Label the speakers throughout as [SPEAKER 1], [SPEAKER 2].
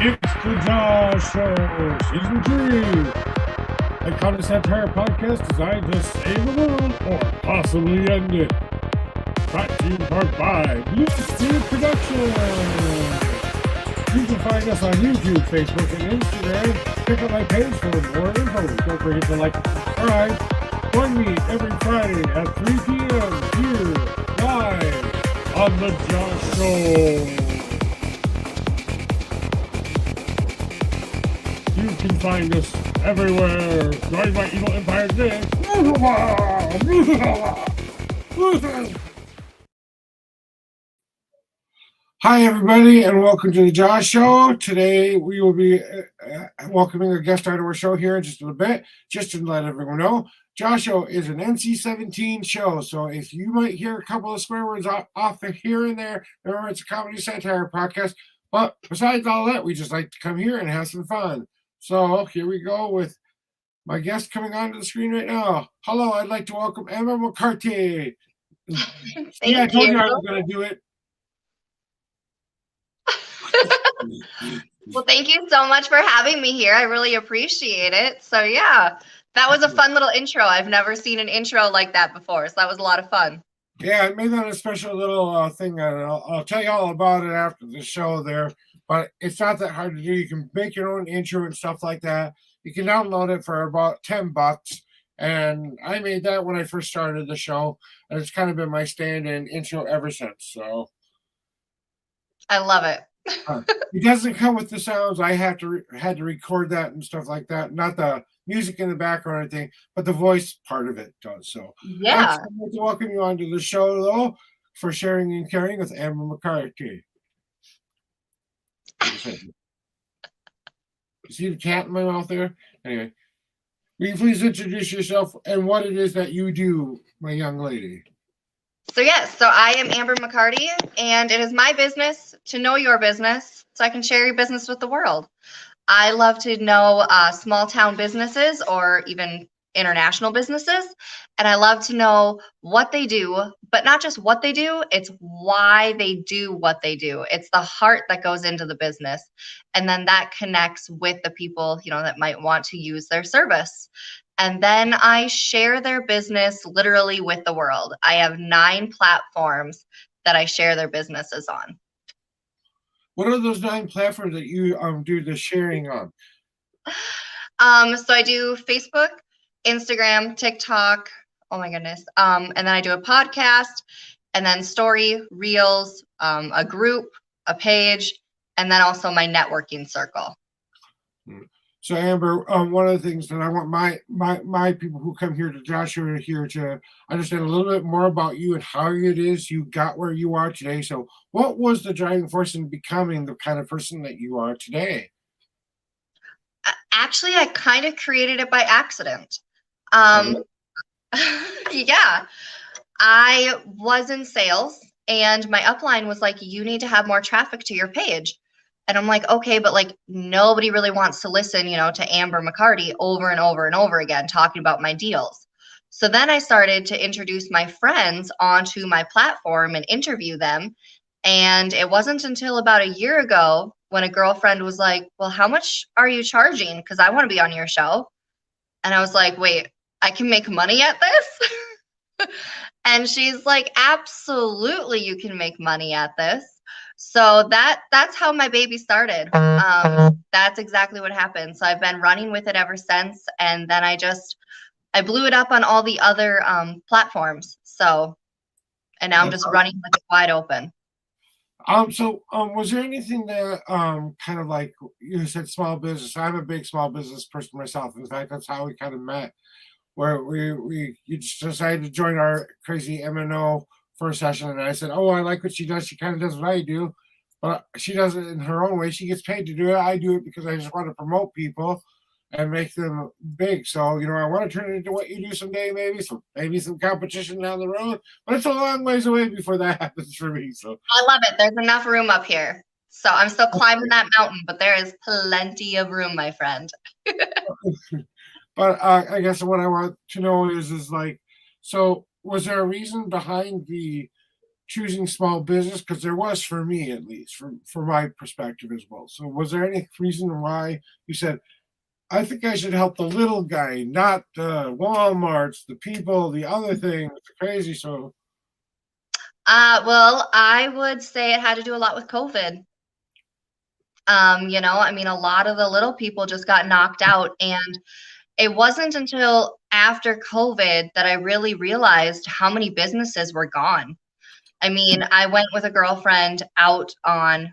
[SPEAKER 1] It's the Josh Show, Season 3. I call this entire podcast designed to save the world or possibly end it. Brought to you in part by Blue Steel Productions. You can find us on YouTube, Facebook, and Instagram. Check out my page for more info. Don't forget to like and subscribe. Join me every Friday at 3 p.m. here, live on the Josh Show. You can find us everywhere. Join my evil empire today. Hi, everybody, and welcome to the Josh Show. Today, we will be welcoming a guest onto our show here in just a little bit. Just to let everyone know, Josh Show is an NC-17 show, so if you might hear a couple of swear words off here and there, remember it's a comedy satire podcast. But besides all that, we just like to come here and have some fun. So here we go with my guest coming onto the screen right now. Hello, I'd like to welcome Amber McCarty.
[SPEAKER 2] I
[SPEAKER 1] told you I was going to do it.
[SPEAKER 2] Well, thank you so much for having me here. I really appreciate it. So yeah, that was a fun little intro. I've never seen an intro like that before, so that was a lot of fun.
[SPEAKER 1] Yeah, I made that a special little thing, and I'll tell you all about it after the show there. But it's not that hard to do. You can make your own intro and stuff like that. You can download it for about $10. And I made that when I first started the show. And it's kind of been my stand-in intro ever since. So
[SPEAKER 2] I love it.
[SPEAKER 1] It doesn't come with the sounds. I had to record that and stuff like that. Not the music in the background or anything, but the voice part of it does. So
[SPEAKER 2] yeah.
[SPEAKER 1] I'd like to welcome you onto the show, though, for Sharing and Caring with Amber McCarty. You see the cat in my mouth there? Anyway, will you please introduce yourself and what it is that you do, my young lady?
[SPEAKER 2] So yes, so I am Amber McCarty, and it is my business to know your business so I can share your business with the world. I love to know small town businesses or even international businesses, and I love to know what they do, but not just what they do, it's why they do what they do. It's the heart that goes into the business, and then that connects with the people, that might want to use their service. And then I share their business literally with the world. I have 9 platforms that I share their businesses on.
[SPEAKER 1] What are those 9 platforms that you do the sharing on?
[SPEAKER 2] So I do Facebook, Instagram, TikTok. Oh my goodness. And then I do a podcast, and then story, reels, a group, a page, and then also my networking circle.
[SPEAKER 1] So Amber, one of the things that I want my people who come here to Joshua here to understand a little bit more about you and how it is you got where you are today. So what was the driving force in becoming the kind of person that you are today?
[SPEAKER 2] Actually, I kind of created it by accident. Yeah, I was in sales and my upline was like, you need to have more traffic to your page. And I'm like, okay, but like nobody really wants to listen, to Amber McCarty over and over and over again, talking about my deals. So then I started to introduce my friends onto my platform and interview them. And it wasn't until about a year ago when a girlfriend was like, well, how much are you charging? Because I want to be on your show. And I was like, wait, I can make money at this? And she's like, absolutely, you can make money at this. So that's how my baby started. That's exactly what happened. So I've been running with it ever since. And then I blew it up on all the other platforms. So, and now I'm just running with it wide open.
[SPEAKER 1] So was there anything that kind of like you said, small business? I'm a big small business person myself. In fact, that's how we kind of met, where you just decided to join our crazy MNO for a session, and I said, oh, I like what she does. She kind of does what I do, but she does it in her own way. She gets paid to do it. I do it because I just want to promote people and make them big. So, I want to turn it into what you do someday, maybe some competition down the road, but it's a long ways away before that happens for me. So
[SPEAKER 2] I love it. There's enough room up here. So I'm still climbing that mountain, but there is plenty of room, my friend.
[SPEAKER 1] But I guess what I want to know is like, so was there a reason behind the choosing small business? Because there was for me, at least, from my perspective as well. So was there any reason why you said, I think I should help the little guy, not the Walmarts, the people, the other things, the crazy. So
[SPEAKER 2] Well, I would say it had to do a lot with COVID. I mean, a lot of the little people just got knocked out, and it wasn't until after COVID that I really realized how many businesses were gone. I mean, I went with a girlfriend out in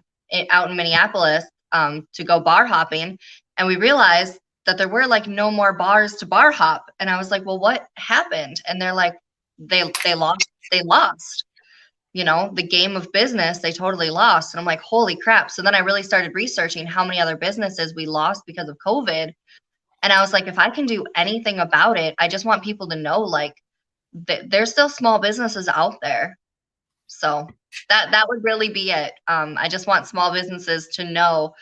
[SPEAKER 2] Minneapolis to go bar hopping, and we realized that there were like no more bars to bar hop. And I was like, "Well, what happened?" And they're like, "They lost. The game of business, they totally lost." And I'm like, "Holy crap." So then I really started researching how many other businesses we lost because of COVID. And I was like, if I can do anything about it, I just want people to know, like, there's still small businesses out there. So that would really be it. I just want small businesses to know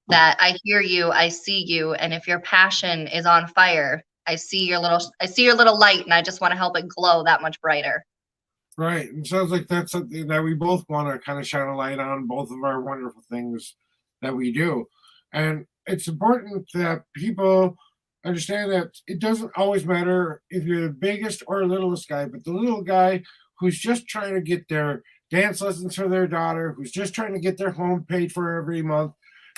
[SPEAKER 2] that I hear you, I see you, and if your passion is on fire, I see your little light, and I just want to help it glow that much brighter.
[SPEAKER 1] right. It sounds like that's something that we both want to kind of shine a light on, both of our wonderful things that we do. And it's important that people understand that it doesn't always matter if you're the biggest or littlest guy, but the little guy who's just trying to get their dance lessons for their daughter, who's just trying to get their home paid for every month,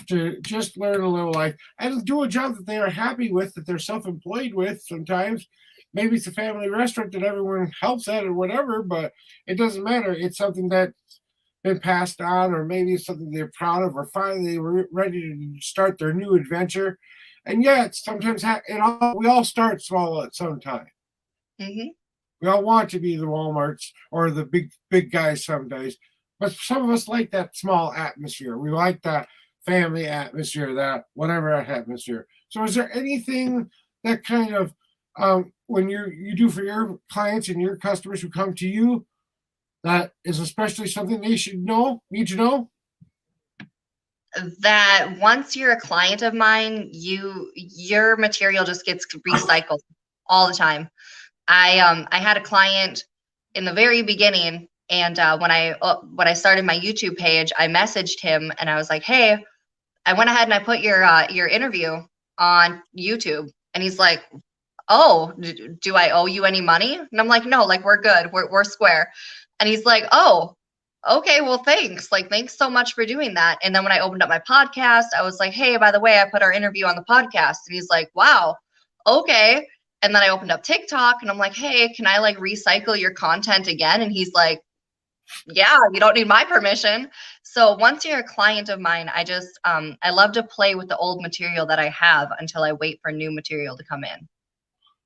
[SPEAKER 1] to just learn a little life and do a job that they are happy with, that they're self-employed with sometimes. Maybe it's a family restaurant that everyone helps at or whatever, but it doesn't matter. It's something that's been passed on, or maybe it's something they're proud of, or finally were ready to start their new adventure. And yet, sometimes we all start small at some time.
[SPEAKER 2] Hmm.
[SPEAKER 1] We all want to be the Walmarts or the big guys some days, but some of us like that small atmosphere. We like that family atmosphere, that whatever atmosphere. So, is there anything that kind of when you do for your clients and your customers who come to you that is especially something they should need to know?
[SPEAKER 2] That once you're a client of mine, your material just gets recycled all the time. I had a client in the very beginning, and when I started my YouTube page, I messaged him and I was like, "Hey, I went ahead and I put your interview on YouTube." And he's like, "Oh, do I owe you any money?" And I'm like, "No, like, we're good, we're square." And he's like, "Oh, okay, well, thanks. Like, thanks so much for doing that." And then when I opened up my podcast, I was like, "Hey, by the way, I put our interview on the podcast." And he's like, "Wow, okay." And then I opened up TikTok and I'm like, "Hey, can I like recycle your content again?" And he's like, "Yeah, you don't need my permission." So once you're a client of mine, I love to play with the old material that I have until I wait for new material to come in.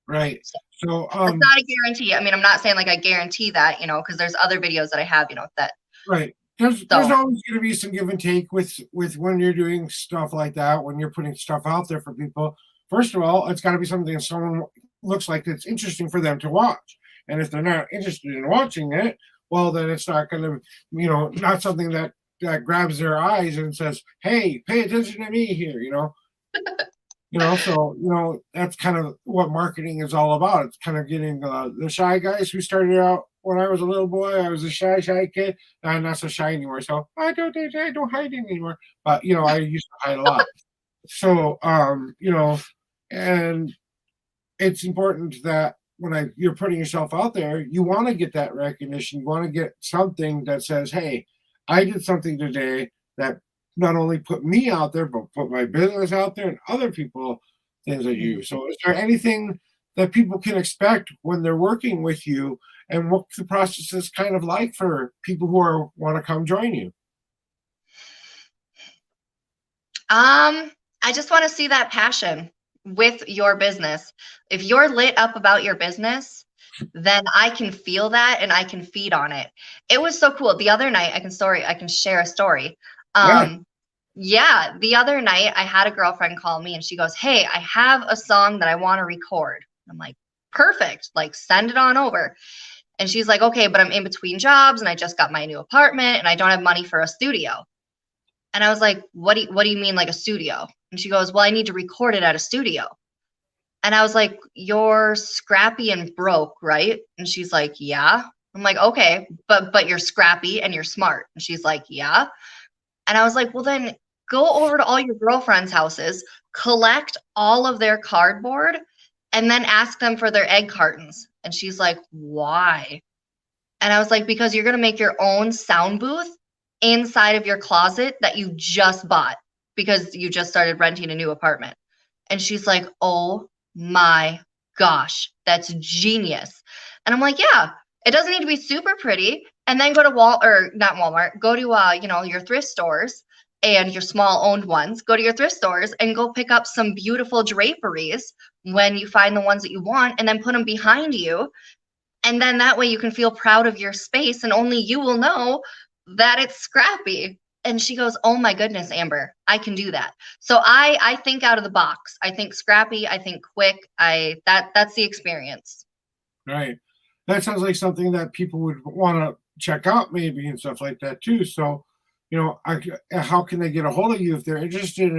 [SPEAKER 1] Right.
[SPEAKER 2] So
[SPEAKER 1] So,
[SPEAKER 2] it's not a guarantee. I mean, I'm not saying like I guarantee that, because there's other videos that I have, that
[SPEAKER 1] right. There's
[SPEAKER 2] so
[SPEAKER 1] always going to be some give and take with when you're doing stuff like that, when you're putting stuff out there for people. First of all, it's got to be something that someone looks like it's interesting for them to watch. And if they're not interested in watching it, well, then it's not going to, not something that grabs their eyes and says, "Hey, pay attention to me here." So that's kind of what marketing is all about. It's kind of getting the shy guys who started out when I was a little boy. I was a shy kid. Now I'm not so shy anymore. So I don't hide anymore. But I used to hide a lot. So and it's important that you're putting yourself out there, you want to get that recognition. You want to get something that says, "Hey, I did something today that not only put me out there, but put my business out there and other people things that you." So, is there anything that people can expect when they're working with you, and what the process is kind of like for people who want to come join you?
[SPEAKER 2] I just want to see that passion with your business. If you're lit up about your business, then I can feel that and I can feed on it. It was so cool. The other night, I can share a story.
[SPEAKER 1] Yeah,
[SPEAKER 2] Yeah, the other night I had a girlfriend call me and she goes, "Hey, I have a song that I want to record." I'm like, "Perfect. Like, send it on over." And she's like, "Okay, but I'm in between jobs and I just got my new apartment and I don't have money for a studio." And I was like, "What do you mean, like a studio?" And she goes, "Well, I need to record it at a studio." And I was like, "You're scrappy and broke, right?" And she's like, "Yeah." I'm like, okay, but you're scrappy and you're smart. And she's like, yeah. And I was like, well, then go over to all your girlfriends' houses, collect all of their cardboard, and then ask them for their egg cartons. And she's like, why? And I was like, because you're going to make your own sound booth inside of your closet that you just bought because you just started renting a new apartment. And she's like, oh my gosh, that's genius. And I'm like, yeah, it doesn't need to be super pretty. And then go to not Walmart, go to, your thrift stores and your small owned ones, go to your thrift stores and go pick up some beautiful draperies when you find the ones that you want and then put them behind you. And then that way you can feel proud of your space and only you will know that it's scrappy. And she goes, oh my goodness, Amber, I can do that. So I think out of the box. I think scrappy, I think quick. That's the experience.
[SPEAKER 1] Right. That sounds like something that people would want to check out maybe and stuff like that too. So, how can they get a hold of you if they're interested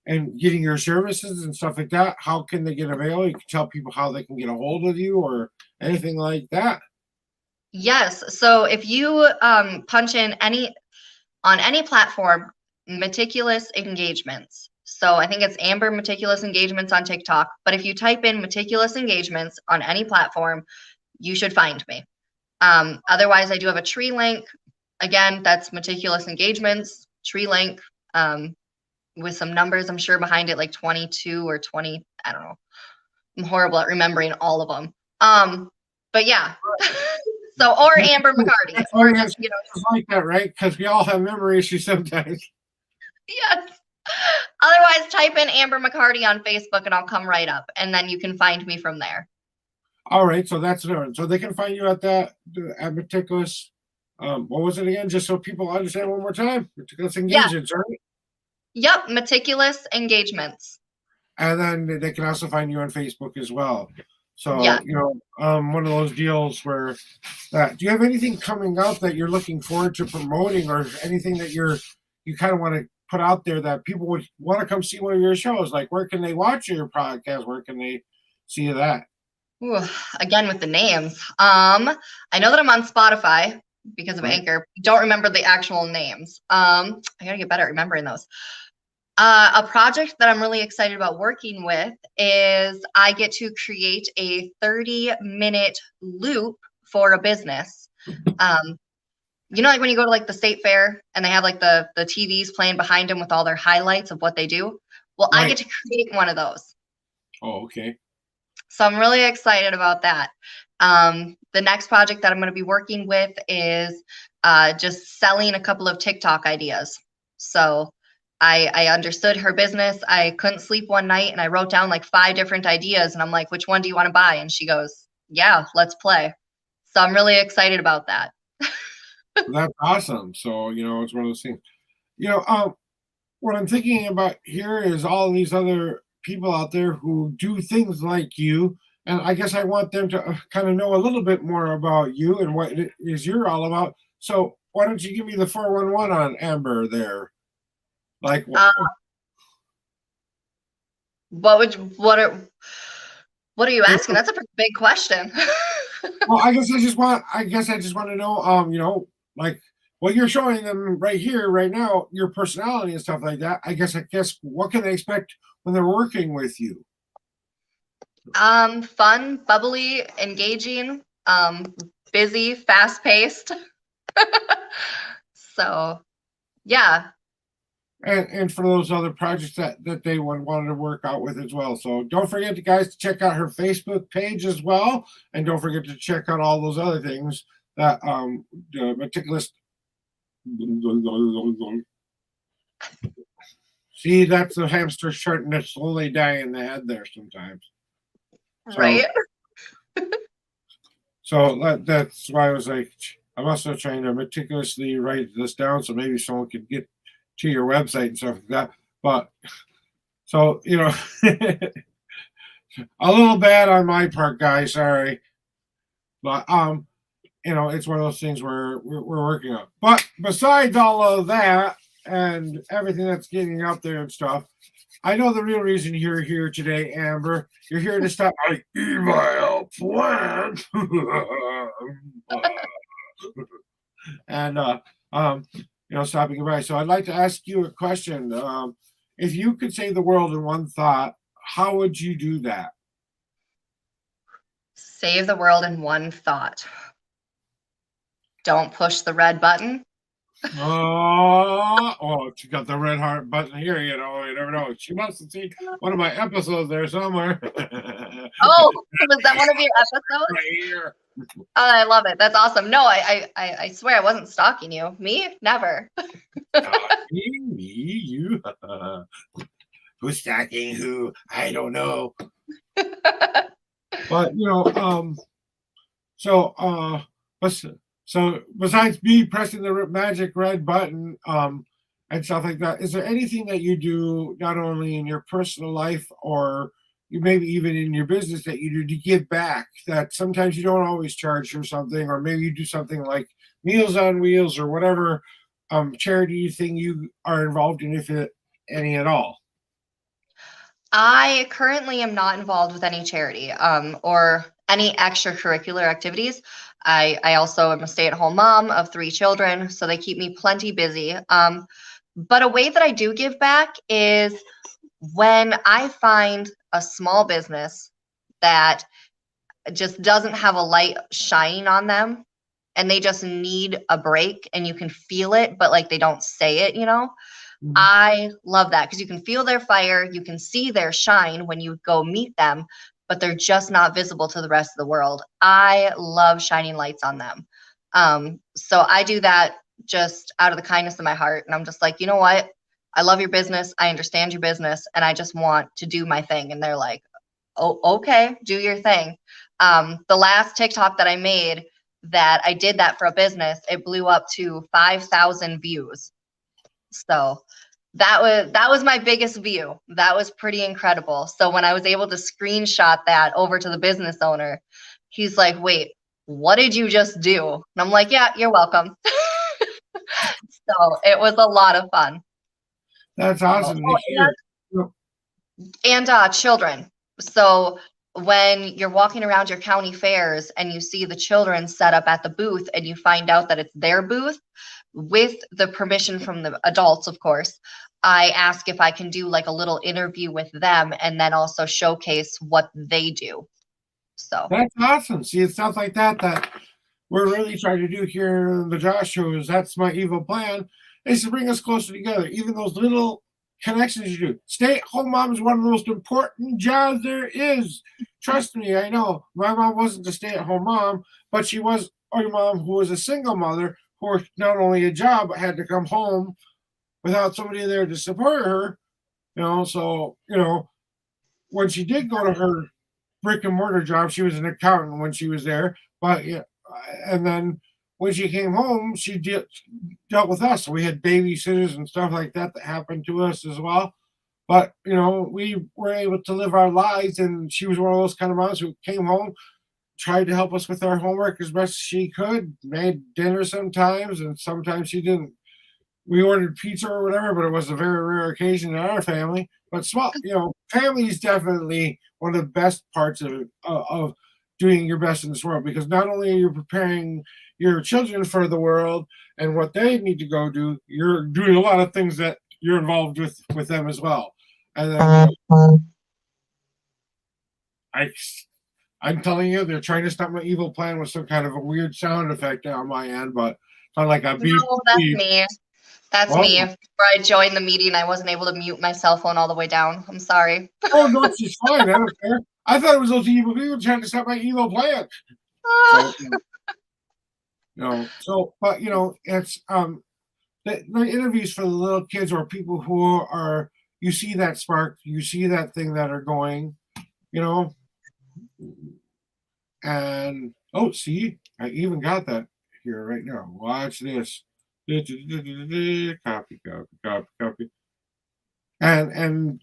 [SPEAKER 1] in getting your services and stuff like that? How can they get available? You can tell people how they can get a hold of you or anything like that.
[SPEAKER 2] Yes. So if you punch in on any platform, meticulous engagements. So I think it's Amber Meticulous Engagements on TikTok. But if you type in meticulous engagements on any platform, you should find me. Otherwise, I do have a tree link. Again, that's meticulous engagements, tree link, with some numbers, I'm sure, behind it, like 22 or 20. I don't know. I'm horrible at remembering all of them. But yeah. So, or Amber McCarty, or just,
[SPEAKER 1] like that, right? Because we all have memory issues sometimes.
[SPEAKER 2] Yes. Otherwise, type in Amber McCarty on Facebook and I'll come right up. And then you can find me from there.
[SPEAKER 1] All right. So that's it. So they can find you at Meticulous. What was it again? Just so people understand one more time. Meticulous Engagements, right?
[SPEAKER 2] Yep. Meticulous Engagements.
[SPEAKER 1] And then they can also find you on Facebook as well. So,
[SPEAKER 2] yeah.
[SPEAKER 1] One of those deals where do you have anything coming up that you're looking forward to promoting or anything that you kind of want to put out there that people would want to come see one of your shows? Like, where can they watch your podcast? Where can they see that?
[SPEAKER 2] Ooh, again, with the names. I know that I'm on Spotify because of Anchor. Don't remember the actual names. I got to get better at remembering those. A project that I'm really excited about working with is I get to create a 30-minute loop for a business. Like when you go to like the state fair and they have like the TVs playing behind them with all their highlights of what they do. Well, I get to create one of those.
[SPEAKER 1] Oh, okay.
[SPEAKER 2] So I'm really excited about that. The next project that I'm going to be working with is just selling a couple of TikTok ideas. So I understood her business. I couldn't sleep one night and I wrote down like 5 different ideas and I'm like, which one do you want to buy? And she goes, yeah, let's play. So I'm really excited about that.
[SPEAKER 1] That's awesome. So, it's one of those things, what I'm thinking about here is all these other people out there who do things like you. And I guess I want them to kind of know a little bit more about you and what it is you're all about. So why don't you give me the 411 on Amber there? Like,
[SPEAKER 2] what are you asking? That's a pretty big question.
[SPEAKER 1] Well, I guess I just want to know, like what you're showing them right here, right now, your personality and stuff like that. I guess what can they expect when they're working with you?
[SPEAKER 2] Fun, bubbly, engaging, busy, fast-paced. So, yeah.
[SPEAKER 1] And for those other projects that they wanted to work out with as well. So don't forget, guys, to check out her Facebook page as well, and don't forget to check out all those other things that Meticulous. See, that's the hamster starting to slowly die in the head there sometimes.
[SPEAKER 2] Right.
[SPEAKER 1] So that's why I was like, I'm also trying to meticulously write this down so maybe someone could get to your website and stuff like that. But so, a little bad on my part, guys. Sorry. But it's one of those things where we're working on. But besides all of that and everything that's getting up there and stuff, I know the real reason you're here today, Amber. You're here to stop my evil plan. and stopping by. So I'd like to ask you a question. If you could save the world in one thought, how would you do that?
[SPEAKER 2] Save the world in one thought. Don't push the red button.
[SPEAKER 1] Oh, she got the red heart button here. You never know. She must have seen one of my episodes there somewhere.
[SPEAKER 2] Oh, was that one of your episodes?
[SPEAKER 1] Right here.
[SPEAKER 2] Oh, I love it. That's awesome. No, I swear I wasn't stalking you. Me? Never.
[SPEAKER 1] Me, you. Who's stalking who? I don't know. But so besides me pressing the magic red button and stuff like that, is there anything that you do not only in your personal life or you maybe even in your business that you do to give back that sometimes you don't always charge for something, or maybe you do something like Meals on Wheels or whatever charity thing you are involved in, if any at all?
[SPEAKER 2] I currently am not involved with any charity or any extracurricular activities. I also am a stay-at-home mom of 3 children, so they keep me plenty busy. But a way that I do give back is when I find a small business that just doesn't have a light shining on them and they just need a break and you can feel it, but like they don't say it,
[SPEAKER 1] Mhm.
[SPEAKER 2] I love that because you can feel their fire, you can see their shine when you go meet them, but they're just not visible to the rest of the world. I love shining lights on them. So I do that just out of the kindness of my heart. And I'm just like, you know what? I love your business. I understand your business. And I just want to do my thing. And they're like, oh, okay, do your thing. The last TikTok that I made that I did that for a business, it blew up to 5,000 views. So that was my biggest view. That was pretty incredible. So when I was able to screenshot that over to the business owner, he's like, "Wait, what did you just do?" And I'm like, "Yeah, you're welcome." So it was a lot of fun.
[SPEAKER 1] That's
[SPEAKER 2] So,
[SPEAKER 1] awesome to hear.
[SPEAKER 2] and children. So when you're walking around your county fairs and you see the children set up at the booth and you find out that it's their booth, with the permission from the adults, of course, I ask if I can do like a little interview with them and then also showcase what they do. So
[SPEAKER 1] That's awesome. See, it's stuff like that we're really trying to do here in the Josh shows. That's my evil plan, is to bring us closer together. Even those little connections you do. Stay-at-home mom is one of the most important jobs there is. Trust me, I know. My mom wasn't a stay-at-home mom, but she was a mom who was a single mother who worked not only a job but had to come home without somebody there to support her. So when she did go to her brick and mortar job, she was an accountant when she was there. But yeah, and then when she came home, she dealt with us. So we had babysitters and stuff like that happened to us as well. But we were able to live our lives, and she was one of those kind of moms who came home, tried to help us with our homework as best as she could, made dinner sometimes, and sometimes she didn't. We ordered pizza or whatever, but it was a very rare occasion in our family. But family is definitely one of the best parts of doing your best in this world, because not only are you preparing your children for the world and what they need to go do, you're doing a lot of things that you're involved with them as well. And then I'm telling you, they're trying to stop my evil plan with some kind of a weird sound effect on my end, but kind of like a beep.
[SPEAKER 2] no, that's
[SPEAKER 1] beep.
[SPEAKER 2] me. That's
[SPEAKER 1] Oh.
[SPEAKER 2] me. Before I joined the meeting, I wasn't able to mute my cell phone all the way down. I'm sorry.
[SPEAKER 1] Oh no, she's fine. I don't care. I thought it was those evil people trying to stop my evil plan. So, but it's the interviews for the little kids or people who are, you see that spark, you see that thing that are going, and see, I even got that here right now. Watch this. Copy, and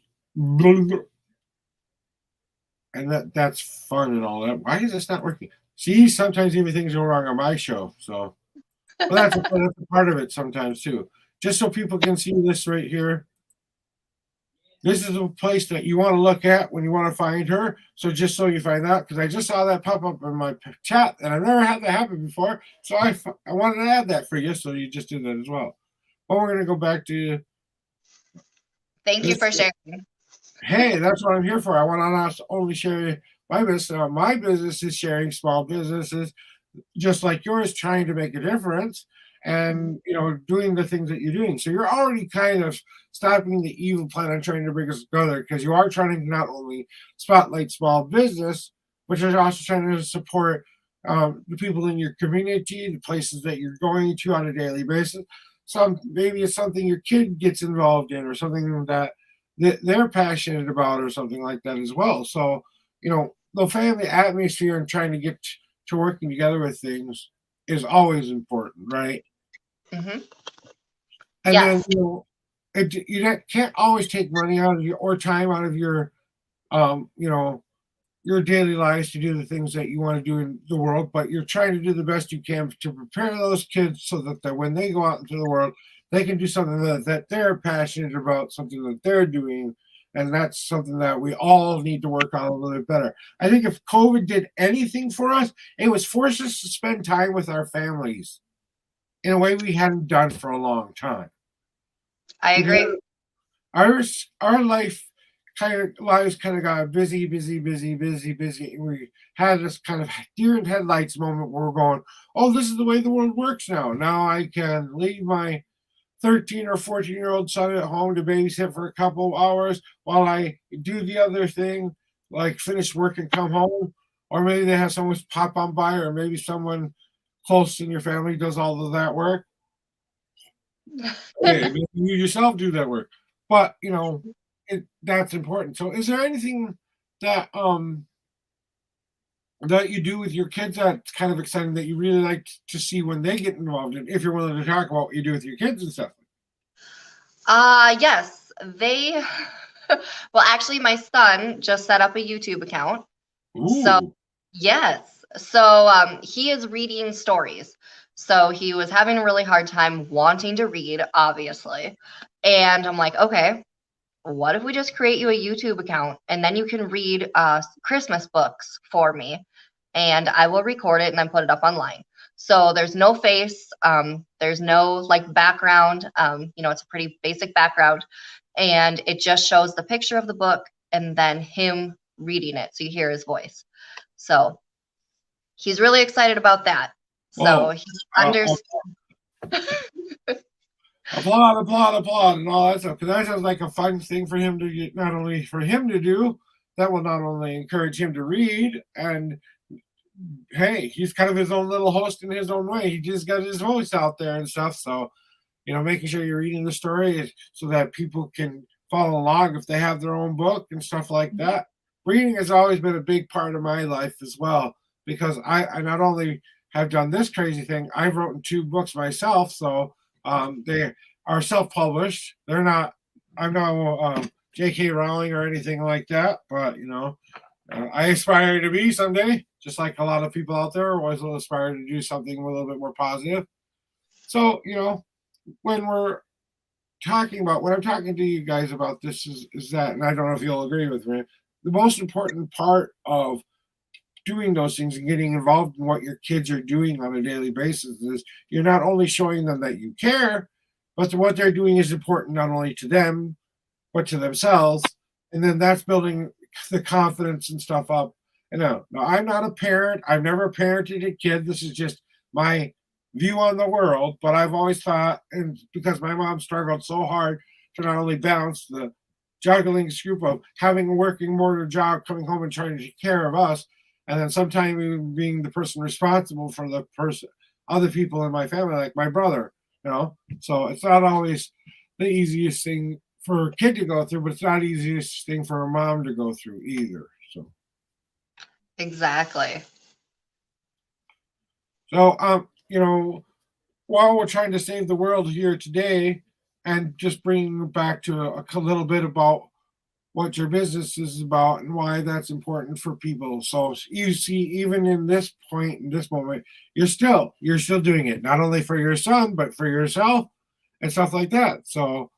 [SPEAKER 1] that's fun and all that. Why is this not working? See, sometimes even things go wrong on my show. So, but that's a part of it sometimes too. Just so people can see this right here. this is a place that you want to look at when you want to find her. So just so you find out, because I just saw that pop up in my chat, and I've never had that happen before. So I wanted to add that for you, so you just did that as well. But we're gonna go back to
[SPEAKER 2] Thank you
[SPEAKER 1] this.
[SPEAKER 2] for sharing.
[SPEAKER 1] Hey, that's what I'm here for. I want to not only share my business. My business is sharing small businesses just like yours, trying to make a difference, and doing the things that you're doing. So you're already kind of stopping the evil plan on trying to bring us together, because you are trying to not only spotlight small business, but you're also trying to support the people in your community, the places that you're going to on a daily basis. Maybe it's something your kid gets involved in, or something that they're passionate about, or something like that as well. So the family atmosphere and trying to get to working together with things is always important, right?
[SPEAKER 2] Hmm.
[SPEAKER 1] And then
[SPEAKER 2] Yes.
[SPEAKER 1] can't always take money out of your or time out of um you know your daily lives to do the things that you want to do in the world, but you're trying to do the best you can to prepare those kids so that when they go out into the world, they can do something that they're passionate about, something that they're doing. And that's something that we all need to work on a little bit better. I think if COVID did anything for us, it was force us to spend time with our families in a way we hadn't done for a long time.
[SPEAKER 2] I
[SPEAKER 1] Because
[SPEAKER 2] agree.
[SPEAKER 1] our lives kind of got busy, busy, busy, busy, busy. And we had this kind of deer in headlights moment where we're going, oh, this is the way the world works now. Now I can leave my 13 or 14-year-old son at home to babysit for a couple of hours while I do the other thing, like finish work and come home. Or maybe they have someone pop on by, or maybe someone close in your family does all of that work. Hey, maybe you yourself do that work. But that's important. So is there anything that that you do with your kids that's kind of exciting, that you really like to see when they get involved in, if you're willing to talk about what you do with your kids and stuff?
[SPEAKER 2] Yes, they, well, actually, my son just set up a YouTube account. So,
[SPEAKER 1] Ooh.
[SPEAKER 2] yes. So, he is reading stories. So, he was having a really hard time wanting to read, obviously. And I'm like, okay, what if we just create you a YouTube account and then you can read Christmas books for me, and I will record it and then put it up online. So there's no face, there's no like background. It's a pretty basic background, and it just shows the picture of the book and then him reading it, so you hear his voice. So he's really excited about that. So
[SPEAKER 1] Well,
[SPEAKER 2] he
[SPEAKER 1] uh,
[SPEAKER 2] understands.
[SPEAKER 1] applaud, applaud, applaud, and all that stuff. Because that sounds like a fun thing for him to get, not only for him to do, that will not only encourage him to read, and hey, he's kind of his own little host in his own way. He just got his voice out there and stuff. So, making sure you're reading the story so that people can follow along if they have their own book and stuff like that. Reading has always been a big part of my life as well, because I not only have done this crazy thing, I've written 2 books myself. So they are self-published. They're not. I'm not J.K. Rowling or anything like that, but I aspire to be someday, just like a lot of people out there always will aspire to do something a little bit more positive. So, when when I'm talking to you guys about this is that, and I don't know if you'll agree with me, the most important part of doing those things and getting involved in what your kids are doing on a daily basis is you're not only showing them that you care, but what they're doing is important not only to them, but to themselves. And then that's building the confidence and stuff up. And no, I'm not a parent. I've never parented a kid. This is just my view on the world. But I've always thought, and because my mom struggled so hard to not only balance the juggling scoop of having a working mortar job, coming home and trying to take care of us, and then sometimes even being the person responsible for other people in my family, like my brother. So it's not always the easiest thing for a kid to go through, but it's not the easiest thing for a mom to go through either.
[SPEAKER 2] Exactly.
[SPEAKER 1] So, while we're trying to save the world here today, and just bring back to a little bit about what your business is about and why that's important for people. So you see, even in this point, in this moment, you're still doing it, not only for your son, but for yourself and stuff like that. So,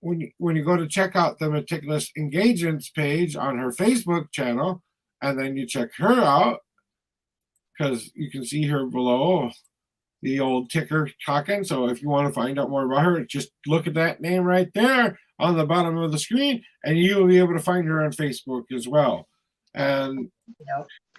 [SPEAKER 1] when you go to check out the Meticulous Engagements page on her Facebook channel, and then you check her out, because you can see her below the old ticker talking. So if you want to find out more about her, just look at that name right there on the bottom of the screen, and you will be able to find her on Facebook as well. And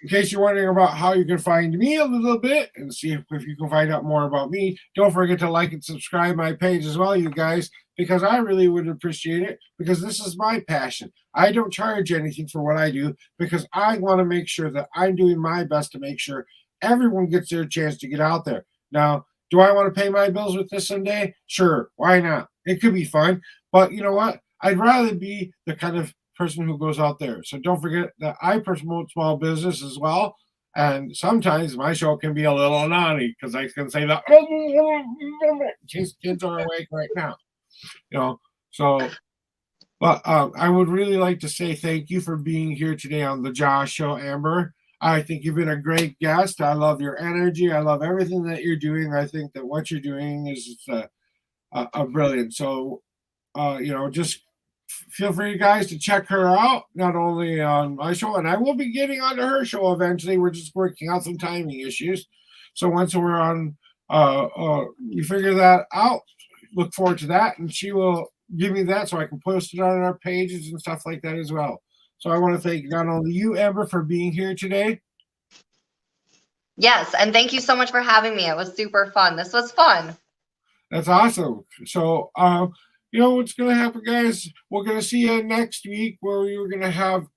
[SPEAKER 1] in case you're wondering about how you can find me a little bit and see if you can find out more about me, don't forget to like and subscribe my page as well, you guys, because I really would appreciate it, because this is my passion. I don't charge anything for what I do, because I want to make sure that I'm doing my best to make sure everyone gets their chance to get out there. Now, do I want to pay my bills with this someday? Sure, why not? It could be fun, but you know what? I'd rather be the kind of person who goes out there. So don't forget that I promote small business as well. And sometimes my show can be a little naughty, because I can say that kids are awake right now. So but I would really like to say thank you for being here today on the Josh Show, Amber. I think you've been a great guest. I love your energy. I love everything that you're doing. I think that what you're doing is a brilliant. So just feel free, guys, to check her out, not only on my show, and I will be getting onto her show eventually. We're just working out some timing issues. So once we're on, we figure that out. Look forward to that, and she will give me that so I can post it on our pages and stuff like that as well. So I want to thank not only you, Amber, for being here today.
[SPEAKER 2] Yes, and thank you so much for having me. It was super fun. This was fun.
[SPEAKER 1] That's awesome. So, what's going to happen, guys? We're going to see you next week, where we're going to have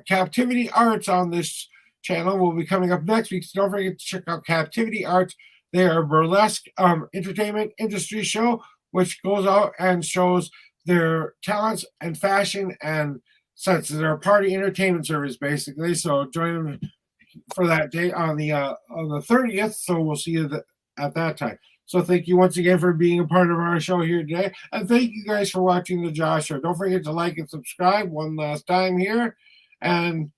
[SPEAKER 1] Captivity Arts on this channel. Will be coming up next week. So don't forget to check out Captivity Arts. They are a burlesque entertainment industry show, which goes out and shows their talents and fashion and such. They're a party entertainment service, basically. So join them for that day on the 30th. So we'll see you at that time. So thank you once again for being a part of our show here today. And thank you guys for watching the Josh Show. Don't forget to like and subscribe one last time here. And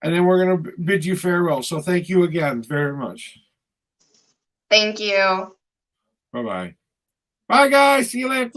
[SPEAKER 1] then we're going to bid you farewell. So thank you again very much.
[SPEAKER 2] Thank you.
[SPEAKER 1] Bye-bye. Bye, guys. See you later.